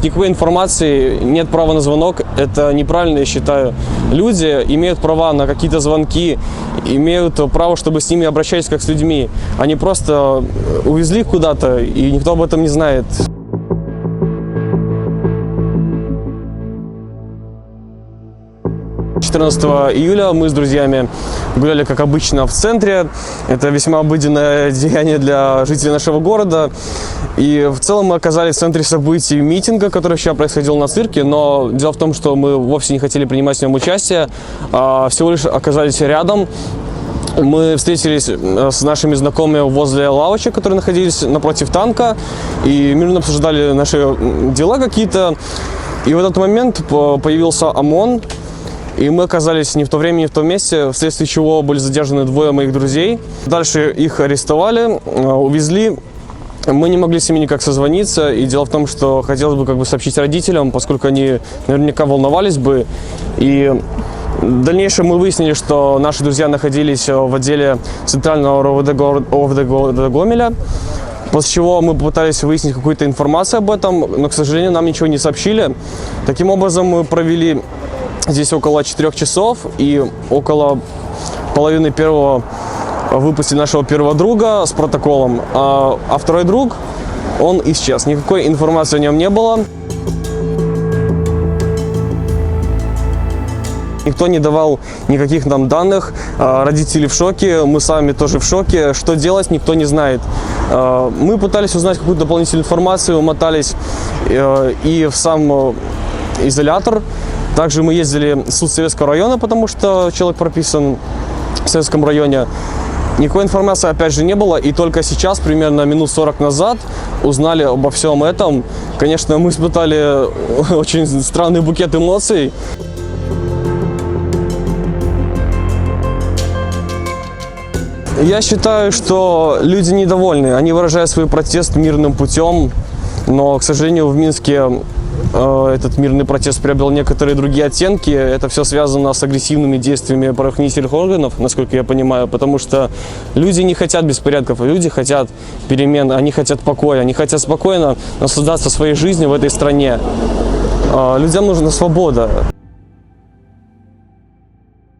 никакой информации, нет права на звонок. Это неправильно, я считаю. Люди имеют права на какие-то звонки, имеют право, чтобы с ними обращались как с людьми. Они просто увезли их куда-то, и никто об этом не знает. 14 июля мы с друзьями гуляли, как обычно, в центре. Это весьма обыденное деяние для жителей нашего города. И в целом мы оказались в центре событий митинга, который сейчас происходил на цирке. Но дело в том, что мы вовсе не хотели принимать в нем участие, а всего лишь оказались рядом. Мы встретились с нашими знакомыми возле лавочек, которые находились напротив танка, и мирно обсуждали наши дела какие-то. И в этот момент появился ОМОН. И мы оказались не в то время, не в том месте, вследствие чего были задержаны двое моих друзей. Дальше их арестовали, увезли. Мы не могли с ними никак созвониться. И дело в том, что хотелось бы сообщить родителям, поскольку они наверняка волновались бы. И в дальнейшем мы выяснили, что наши друзья находились в отделе Центрального РОВД города Гомеля. После чего мы попытались выяснить какую-то информацию об этом, но, к сожалению, нам ничего не сообщили. Таким образом, мы провели здесь около 4 часов, и около половины первого выпустили нашего первого друга с протоколом, а второй друг, он исчез. Никакой информации о нем не было. Никто не давал никаких нам данных, родители в шоке, мы сами тоже в шоке. Что делать, никто не знает. Мы пытались узнать какую-то дополнительную информацию, мотались и в сам изолятор. Также мы ездили в суд Советского района, потому что человек прописан в Советском районе. Никакой информации опять же не было, и только сейчас, примерно минут 40 назад, узнали обо всем этом. Конечно, мы испытали очень странный букет эмоций. Я считаю, что люди недовольны, они выражают свой протест мирным путем, но, к сожалению, в Минске этот мирный протест приобрел некоторые другие оттенки. Это все связано с агрессивными действиями правоохранительных органов, насколько я понимаю, потому что люди не хотят беспорядков, люди хотят перемен, они хотят покоя, они хотят спокойно наслаждаться своей жизнью в этой стране. Людям нужна свобода.